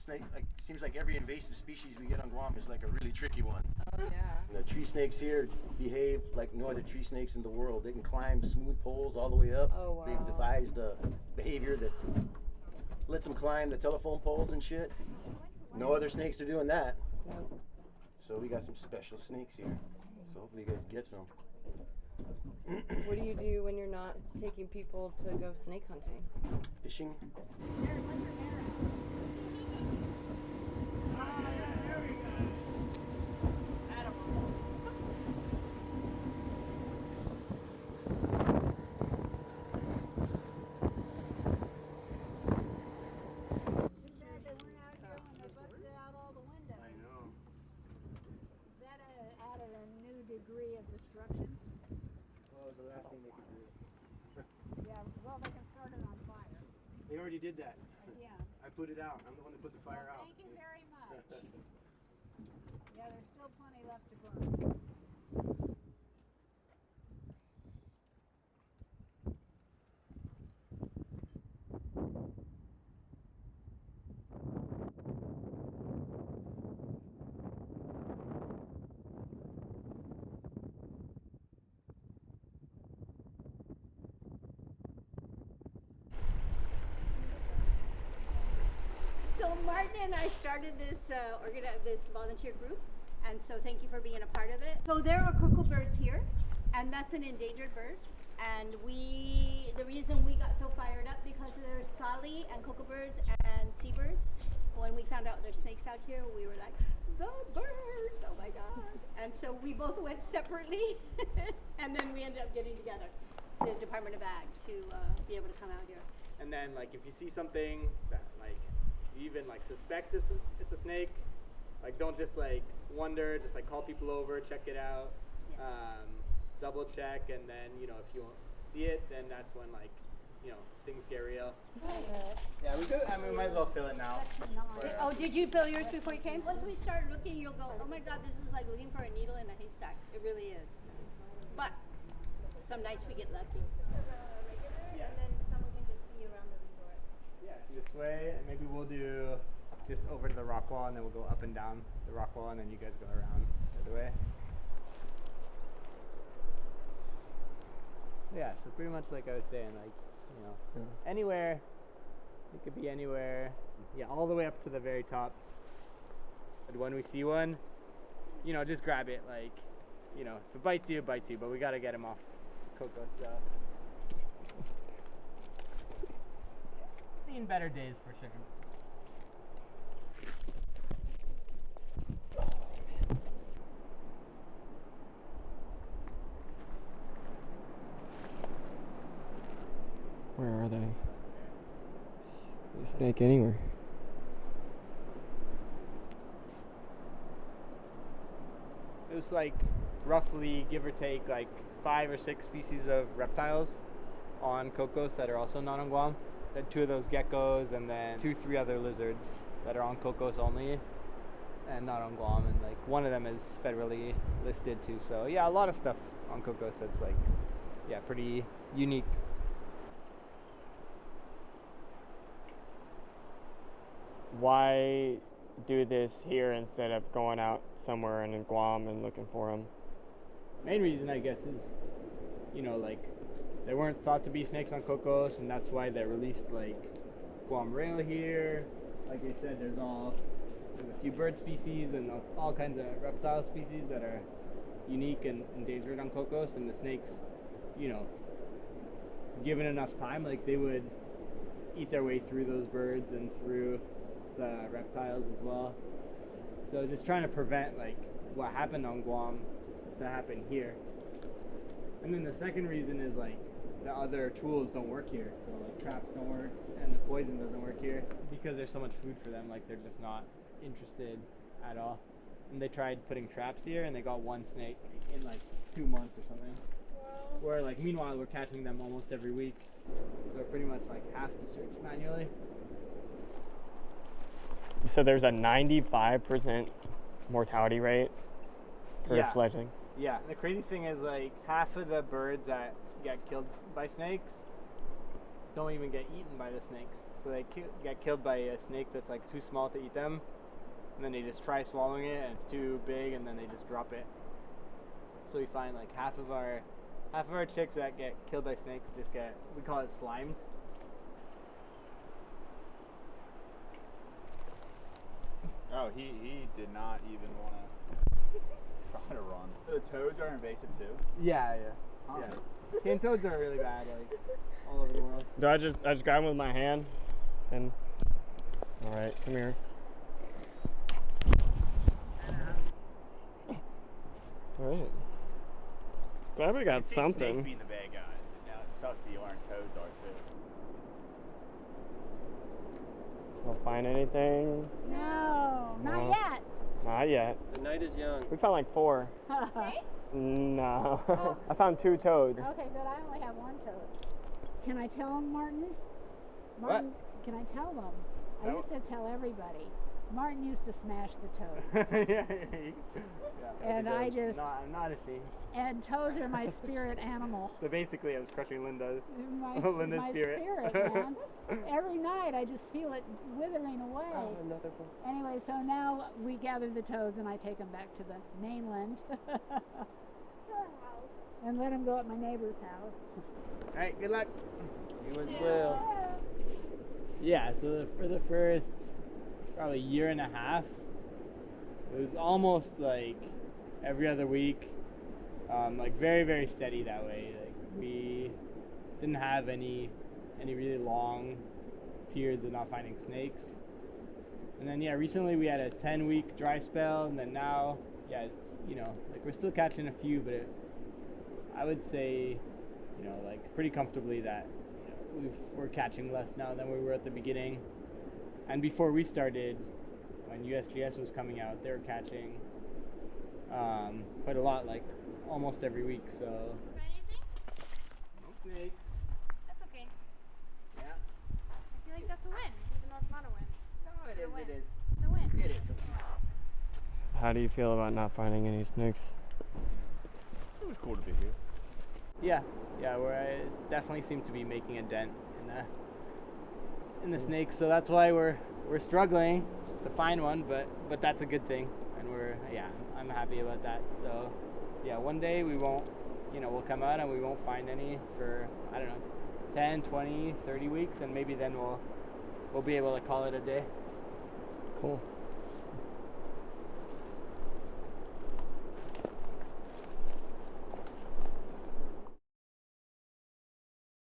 snake, like, seems like every invasive species we get on Guam is like a really tricky one. Oh, yeah. And the tree snakes here behave like no other tree snakes in the world. They can climb smooth poles all the way up. Oh, wow. They've devised a behavior that lets them climb the telephone poles and shit. No other snakes are doing that. Nope. So we got some special snakes here. So hopefully you guys get some. What do you do when you're not taking people to go snake hunting? Fishing. Degree of destruction. What was the last thing they could do? Yeah, well, they can start it on fire. They already did that. Yeah. I put it out. I'm the one that put the fire out. Thank you very much. Yeah, there's still plenty left to burn. So Martin and I started this this volunteer group, and so thank you for being a part of it. So there are cocoa birds here, and that's an endangered bird. And the reason we got so fired up because there's Sally and cocoa birds and seabirds. When we found out there's snakes out here, we were like, the birds! Oh my God! And so we both went separately, and then we ended up getting together to Department of Ag to be able to come out here. And then, like, if you see something that, like, you even, like, suspect it's a snake, like, don't just, like, wonder, just, like, call people over, check it out, Yeah. Double check, and then, you know, if you won't see it, then that's when, like, you know, things get real. Yeah, we could, I mean, we might as well fill it now. Oh, did you fill yours before you came? Once we start looking, you'll go, oh my God, this is like looking for a needle in a haystack. It really is. But some nights we get lucky. Yeah. And then someone can just be around the resort. Yeah, this way, maybe we'll do just over to the rock wall, and then we'll go up and down the rock wall, and then you guys go around the other way. Yeah, so pretty much like I was saying, like, you know, anywhere, it could be anywhere, yeah, all the way up to the very top. But when we see one, you know, just grab it, like, you know, if it bites you, but we gotta get him off Cocos, so. Seen better days for sure. Where are they? There's a snake anywhere. There's like roughly, give or take, like 5 or 6 species of reptiles on Cocos that are also not on Guam. Then 2 of those geckos, and then 2-3 other lizards that are on Cocos only and not on Guam, and like one of them is federally listed too. So yeah, a lot of stuff on Cocos that's like, yeah, pretty unique. Why do this here instead of going out somewhere in Guam and looking for them? Main reason, I guess, is, you know, like, there weren't thought to be snakes on Cocos, and that's why they released, like, Guam rail here. Like I said, there's a few bird species and all kinds of reptile species that are unique and endangered on Cocos, and the snakes, you know, given enough time, like, they would eat their way through those birds and through the reptiles as well. So just trying to prevent, like, what happened on Guam to happen here. And then the second reason is, like, the other tools don't work here. So, like, traps don't work and the poison doesn't work here because there's so much food for them. Like, they're just not interested at all. And they tried putting traps here and they got 1 snake in like 2 months or something. Wow. Where, like, meanwhile we're catching them almost every week. So pretty much like have to search manually. So there's a 95% mortality rate for fledglings. Yeah, the crazy thing is, like, half of the birds that get killed by snakes don't even get eaten by the snakes. So they get killed by a snake that's like too small to eat them, and then they just try swallowing it, and it's too big, and then they just drop it. So we find like half of our chicks that get killed by snakes just get, we call it slimed. Oh, he did not even want to try to run. The toads are invasive too? Yeah. Huh. Yeah. Cane toads are really bad, like all over the world. Do I just grab him with my hand and all right, come here. All right. Glad we got You'd see something. Snakes being the bad guys, and now it sucks that you aren't. Toads are too. We'll find anything? No, not No. yet. Not yet. The night is young. We found like 4. Snakes? No. Oh. I found 2 toads. Okay, good. I only have 1 toad. Can I tell them, Martin? Martin, can I tell them? I No. used to tell everybody. Martin used to smash the toads. Yeah. And I just- No, I'm not ashamed. And toads are my spirit animal. So basically, I was crushing Linda's My spirit. man. Every night I just feel it withering away. Oh, another one. Anyway, so now we gather the toads and I take them back to the mainland. And let them go at my neighbor's house. All right, good luck. You as well. Yeah, so for the first probably year and a half, it was almost like every other week, like very, very steady that way. Like we didn't have any really long periods of not finding snakes. And then recently we had a 10-week dry spell, and then now, like we're still catching a few, but I would say, like pretty comfortably that we're catching less now than we were at the beginning. And before we started, when USGS was coming out, they were catching quite a lot, like almost every week. So Anything? no snakes. That's okay. Yeah. I feel like that's a win, even though it's not a win. No, it It's a is. win. It is. It's a win. It is. How do you feel about not finding any snakes? It was cool to be here. Yeah. Where I definitely seem to be making a dent in the snakes. So that's why we're struggling to find one, but that's a good thing, and I'm happy about that. So one day we won't, we'll come out and we won't find any for, I don't know, 10, 20, 30 weeks, and maybe then we'll be able to call it a day. Cool.